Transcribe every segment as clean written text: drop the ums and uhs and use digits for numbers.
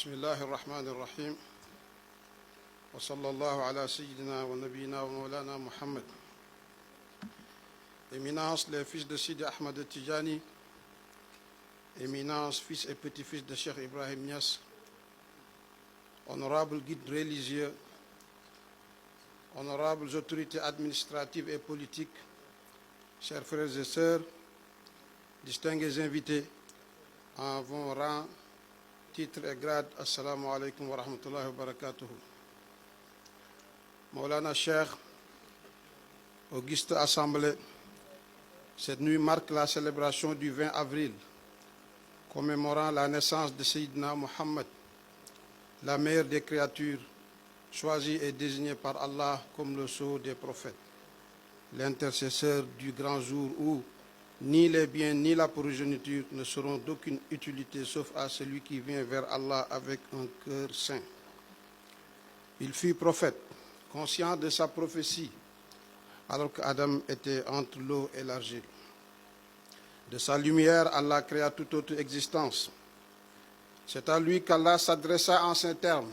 بسم الله الرحمن الرحيم وصلى الله على سيدنا ونبينا ومولانا Muhammad. Éminence, les fils de Sidi Ahmad Tijani, Éminence, fils et petit-fils de Cheikh Ibrahim Niass, honorables guides religieux, honorables autorités administratives et politiques, chers frères et sœurs, distingués invités, en vos rangs, titres et grades, assalamu alaikum wa rahmatullahi wa barakatuhu. Maulana Cheikh, auguste assemblée, cette nuit marque la célébration du 20 avril, commémorant la naissance de Sayyidina Muhammad, la meilleure des créatures, choisie et désignée par Allah comme le sceau des prophètes, l'intercesseur du grand jour où ni les biens ni la progéniture ne seront d'aucune utilité sauf à celui qui vient vers Allah avec un cœur saint. Il fut prophète, conscient de sa prophétie, alors qu'Adam était entre l'eau et l'argile. De sa lumière, Allah créa toute autre existence. C'est à lui qu'Allah s'adressa en ces termes.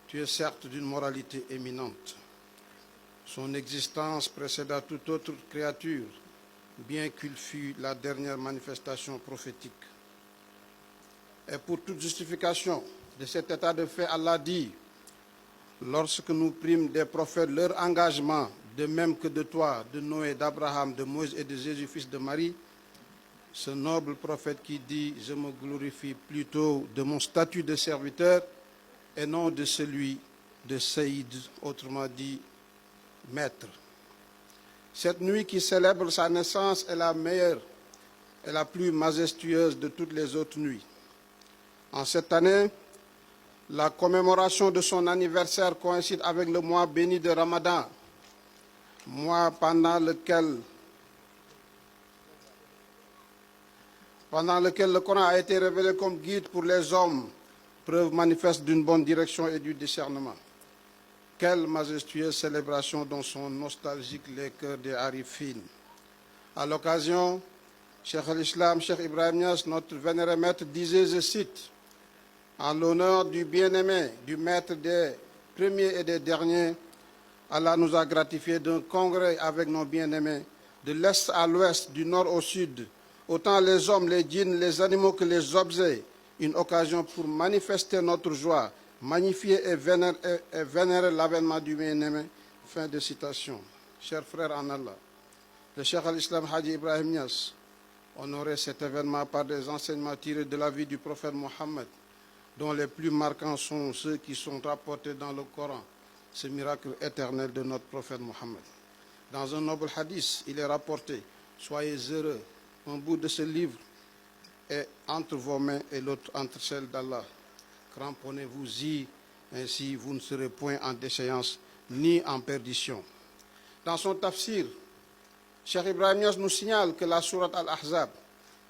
Tu es certes d'une moralité éminente. Son existence précéda toute autre créature, bien qu'il fût la dernière manifestation prophétique. Et pour toute justification de cet état de fait, Allah dit: lorsque nous prîmes des prophètes leur engagement, de même que de toi, de Noé, d'Abraham, de Moïse et de Jésus, fils de Marie, ce noble prophète qui dit: je me glorifie plutôt de mon statut de serviteur et non de celui de Saïd, autrement dit maître. Cette nuit qui célèbre sa naissance est la meilleure et la plus majestueuse de toutes les autres nuits. En cette année, la commémoration de son anniversaire coïncide avec le mois béni de Ramadan, mois pendant lequel le Coran a été révélé comme guide pour les hommes, preuve manifeste d'une bonne direction et du discernement. Quelle majestueuse célébration dont sont nostalgiques les cœurs des Arifines. À l'occasion, Cheikh al-Islam, Cheikh Ibrahim Niass, notre vénéré maître, disait, je cite: en l'honneur du bien-aimé, du maître des premiers et des derniers, Allah nous a gratifiés d'un congrès avec nos bien-aimés, de l'est à l'ouest, du nord au sud, autant les hommes, les djinns, les animaux que les objets, une occasion pour manifester notre joie, magnifier et vénérer l'avènement du bien-aimé. Fin de citation. Chers frères en Allah, le Cheikh al-Islam Haji Ibrahim Niass honorait cet événement par des enseignements tirés de la vie du prophète Mohammed, dont les plus marquants sont ceux qui sont rapportés dans le Coran, ce miracle éternel de notre prophète Mohammed. Dans un noble hadith, il est rapporté: soyez heureux, un bout de ce livre est entre vos mains et l'autre entre celles d'Allah. Cramponnez-vous-y, ainsi vous ne serez point en déchéance ni en perdition. Dans son tafsir, Cheikh Ibrahim Niass nous signale que la sourate Al-Ahzab,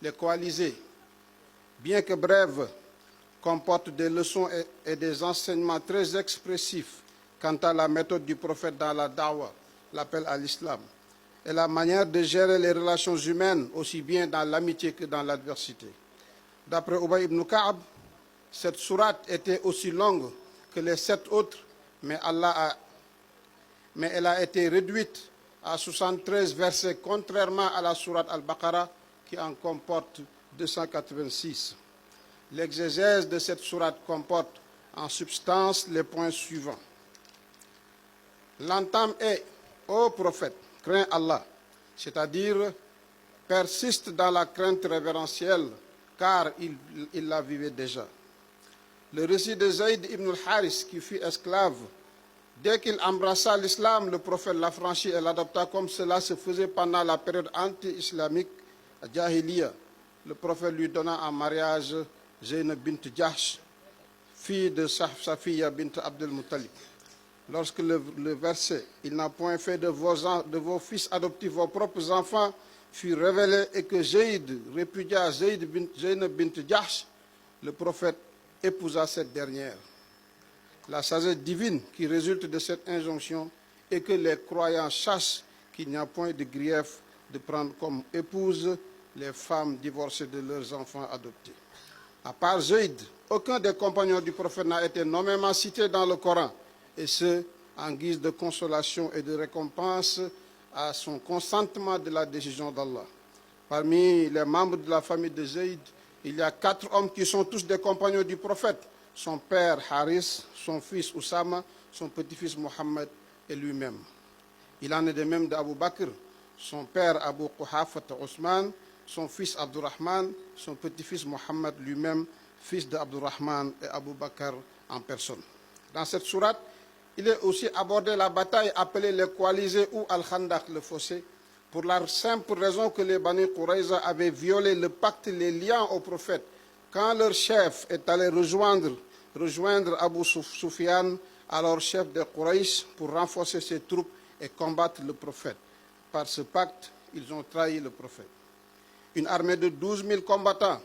les coalisés, bien que brève, comporte des leçons et des enseignements très expressifs quant à la méthode du prophète dans la da'wah, l'appel à l'islam, et la manière de gérer les relations humaines, aussi bien dans l'amitié que dans l'adversité. D'après Ubay ibn Ka'b, cette sourate était aussi longue que les 7 autres, mais elle a été réduite à 73 versets, contrairement à la sourate Al-Baqarah qui en comporte 286. L'exégèse de cette sourate comporte en substance les points suivants. L'entame est: ô prophète, crains Allah, c'est-à-dire persiste dans la crainte révérentielle, car il la vivait déjà. Le récit de Zayd ibn al-Haris, qui fut esclave, dès qu'il embrassa l'islam, le prophète l'affranchit et l'adopta comme cela se faisait pendant la période anti-islamique à Jahiliya. Le prophète lui donna en mariage Zaynab bint Jahsh, fille de Safiya bint Abdel Muttalib. Lorsque le verset « Il n'a point fait de vos fils adoptifs vos propres enfants » fut révélé et que Zayd répudia Zaynab bint Jahsh, le prophète épousa cette dernière. La sagesse divine qui résulte de cette injonction est que les croyants sachent qu'il n'y a point de grief de prendre comme épouse les femmes divorcées de leurs enfants adoptés. À part Zayd, aucun des compagnons du prophète n'a été nommément cité dans le Coran, et ce, en guise de consolation et de récompense à son consentement de la décision d'Allah. Parmi les membres de la famille de Zayd, il y a 4 hommes qui sont tous des compagnons du prophète. Son père Haris, son fils Oussama, son petit-fils Mohammed et lui-même. Il en est de même d'Abu Bakr, son père Abu Quhafat Ousmane, son fils Abdurrahman, son petit-fils Mohammed lui-même, fils d'Abdurrahman et Abu Bakr en personne. Dans cette sourate, il est aussi abordé la bataille appelée les coalisés ou Al-Khandaq, le fossé, pour la simple raison que les Bani Qurayza avaient violé le pacte les liant au prophète. Quand leur chef est allé rejoindre Abu Sufyan, alors chef des Quraysh, pour renforcer ses troupes et combattre le prophète. Par ce pacte, ils ont trahi le prophète. Une armée de 12 000 combattants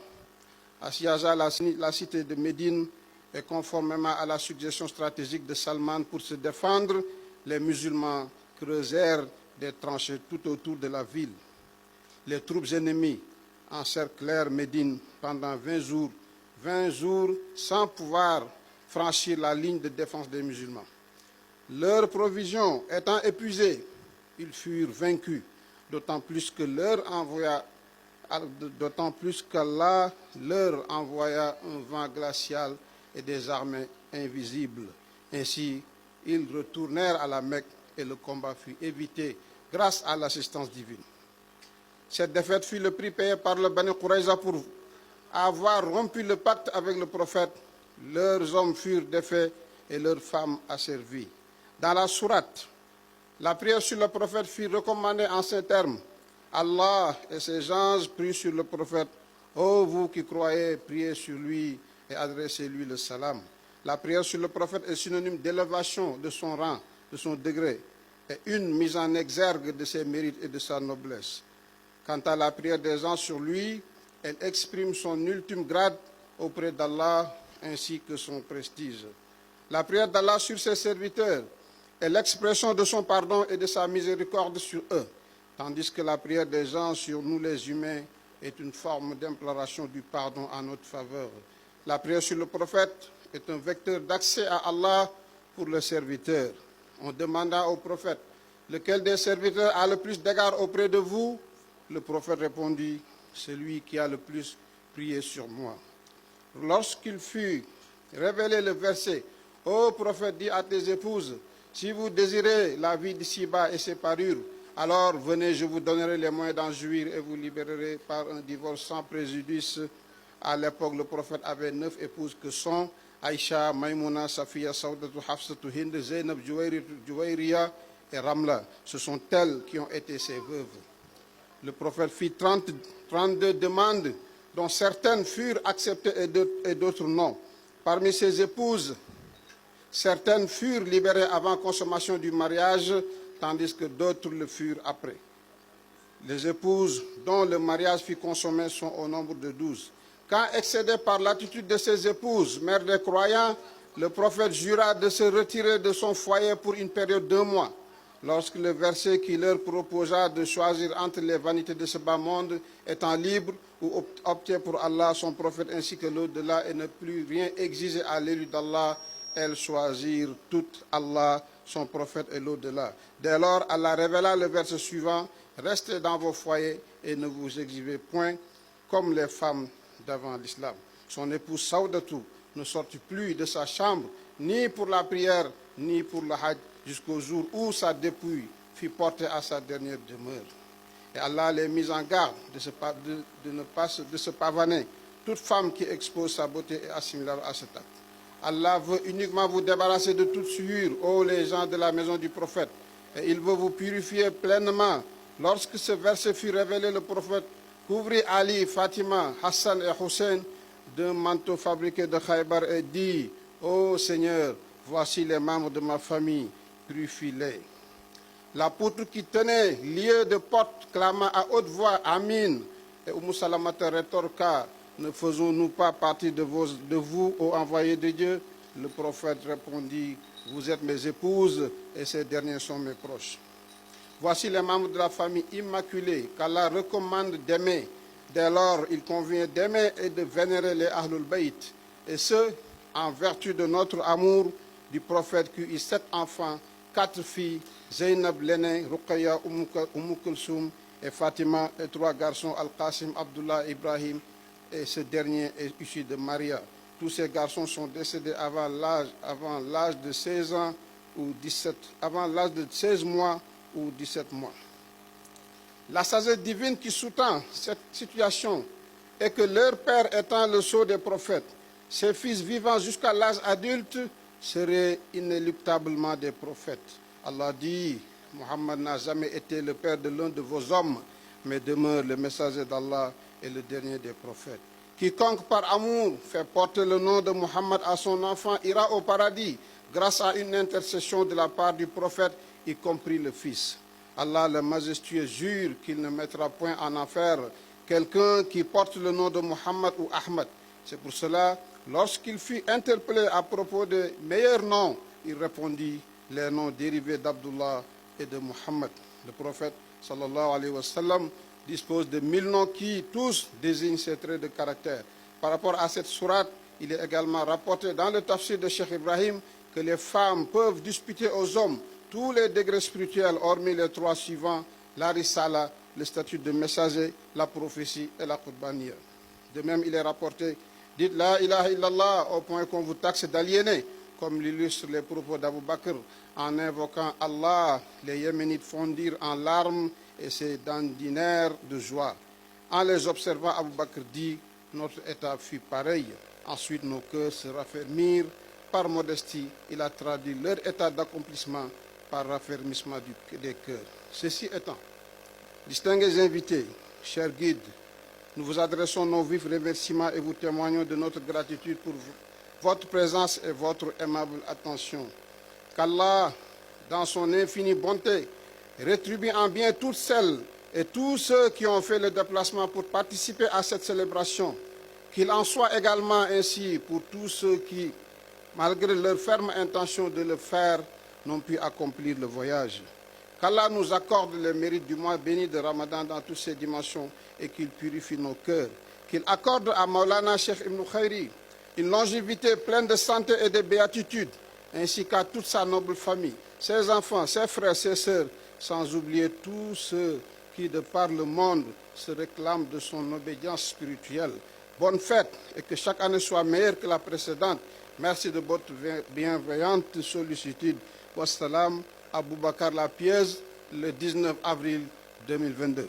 assiégea la cité de Médine et conformément à la suggestion stratégique de Salman pour se défendre, les musulmans creusèrent des tranchées tout autour de la ville. Les troupes ennemies encerclèrent Médine pendant 20 jours sans pouvoir franchir la ligne de défense des musulmans. Leurs provisions étant épuisées, ils furent vaincus, d'autant plus qu'Allah leur envoya un vent glacial et des armées invisibles. Ainsi, ils retournèrent à la Mecque et le combat fut évité grâce à l'assistance divine. Cette défaite fut le prix payé par le Bani Qurayza pour avoir rompu le pacte avec le prophète. Leurs hommes furent défaits et leurs femmes asservies. Dans la sourate, la prière sur le prophète fut recommandée en ces termes. Allah et ses anges prient sur le prophète. Ô vous qui croyez, priez sur lui et adressez-lui le salam. La prière sur le prophète est synonyme d'élévation de son rang, de son degré, et une mise en exergue de ses mérites et de sa noblesse. Quant à la prière des anges sur lui, elle exprime son ultime grade auprès d'Allah ainsi que son prestige. La prière d'Allah sur ses serviteurs est l'expression de son pardon et de sa miséricorde sur eux, tandis que la prière des anges sur nous les humains est une forme d'imploration du pardon en notre faveur. La prière sur le prophète est un vecteur d'accès à Allah pour le serviteur. On demanda au prophète, lequel des serviteurs a le plus d'égards auprès de vous? Le prophète répondit, celui qui a le plus prié sur moi. Lorsqu'il fut révélé le verset, ô prophète, dis à tes épouses, si vous désirez la vie d'ici-bas et ses parures, alors venez, je vous donnerai les moyens d'en jouir et vous libérerez par un divorce sans préjudice. À l'époque, le prophète avait 9 épouses que sont Aïcha, Maïmouna, Safiya, Saoudatu, Hafsatu, Hind, Zainab, Juwayriya et Ramla. Ce sont elles qui ont été ses veuves. Le prophète fit 32 demandes, dont certaines furent acceptées et d'autres non. Parmi ses épouses, certaines furent libérées avant consommation du mariage, tandis que d'autres le furent après. Les épouses dont le mariage fut consommé sont au nombre de 12. Quand excédé par l'attitude de ses épouses, mères des croyants, le prophète jura de se retirer de son foyer pour une période d'1 mois. Lorsque le verset qui leur proposa de choisir entre les vanités de ce bas monde, étant libre ou opter pour Allah, son prophète, ainsi que l'au-delà, et ne plus rien exiger à l'élu d'Allah, elles choisirent toutes Allah, son prophète et l'au-delà. Dès lors, Allah révéla le verset suivant, restez dans vos foyers et ne vous exhibez point comme les femmes d'avant l'islam. Son épouse Saoudatou ne sortit plus de sa chambre, ni pour la prière, ni pour le hajj, jusqu'au jour où sa dépouille fut portée à sa dernière demeure. Et Allah les mit en garde de se pavaner. Toute femme qui expose sa beauté est assimilable à cet acte. Allah veut uniquement vous débarrasser de toute souillure, ô les gens de la maison du prophète, et il veut vous purifier pleinement. Lorsque ce verset fut révélé, le prophète couvrit Ali, Fatima, Hassan et Hussein d'un manteau fabriqué de Khaybar et dit, ô Seigneur, voici les membres de ma famille, purifie-les. La poutre qui tenait lieu de porte clama à haute voix, Amin. Et Umm Salamata rétorqua, ne faisons-nous pas partie de vous, ô envoyé de Dieu? Le prophète répondit, vous êtes mes épouses et ces derniers sont mes proches. Voici les membres de la famille immaculée qu'Allah recommande d'aimer Dès lors, il convient d'aimer et de vénérer les Ahlul Bayt, et ce, en vertu de notre amour du prophète qui eut 7 enfants, 4 filles, Zainab l'aînée, Ruqayya, Kulsum et Fatima, et 3 garçons, Al-Qasim, Abdullah, Ibrahim, et ce dernier est issu de Maria. Tous ces garçons sont décédés avant l'âge de 16 ans ou 17, avant l'âge de 16 mois ou 17 mois. La sagesse divine qui sous-tend cette situation est que leur père étant le sceau des prophètes, ses fils vivant jusqu'à l'âge adulte seraient inéluctablement des prophètes. Allah dit, Muhammad n'a jamais été le père de l'un de vos hommes, mais demeure le messager d'Allah et le dernier des prophètes. Quiconque par amour fait porter le nom de Muhammad à son enfant ira au paradis grâce à une intercession de la part du prophète, y compris le fils. Allah le majestueux jure qu'il ne mettra point en enfer quelqu'un qui porte le nom de Muhammad ou Ahmad. C'est pour cela, lorsqu'il fut interpellé à propos des meilleurs noms, il répondit les noms dérivés d'Abdullah et de Muhammad. Le prophète sallallahu alayhi wa sallam dispose de 1000 noms qui tous désignent ses traits de caractère. Par rapport à cette sourate, il est également rapporté dans le tafsir de Cheikh Ibrahim que les femmes peuvent disputer aux hommes tous les degrés spirituels, hormis les 3 suivants, la risala, le statut de messager, la prophétie et la qutbaniya. De même, il est rapporté, dites la ilaha illallah au point qu'on vous taxe d'aliéner, comme l'illustrent les propos d'Abu Bakr, en invoquant Allah, les Yéménites fondirent en larmes et se dandinèrent de joie. En les observant, Abu Bakr dit, notre état fut pareil. Ensuite, nos cœurs se raffermirent. Par modestie, il a traduit leur état d'accomplissement par raffermissement des cœurs. Ceci étant, distingués invités, chers guides, nous vous adressons nos vifs remerciements et vous témoignons de notre gratitude pour votre présence et votre aimable attention. Qu'Allah, dans son infinie bonté, rétribue en bien toutes celles et tous ceux qui ont fait le déplacement pour participer à cette célébration. Qu'il en soit également ainsi pour tous ceux qui, malgré leur ferme intention de le faire, n'ont pu accomplir le voyage. Qu'Allah nous accorde les mérites du mois béni de Ramadan dans toutes ses dimensions et qu'il purifie nos cœurs. Qu'il accorde à Maulana Cheikh Ibn Khayri une longévité pleine de santé et de béatitude, ainsi qu'à toute sa noble famille, ses enfants, ses frères, ses sœurs, sans oublier tous ceux qui, de par le monde, se réclament de son obédience spirituelle. Bonne fête et que chaque année soit meilleure que la précédente. Merci de votre bienveillante sollicitude. Wassalam, Abou Bakar La Pièce, le 19 avril 2022.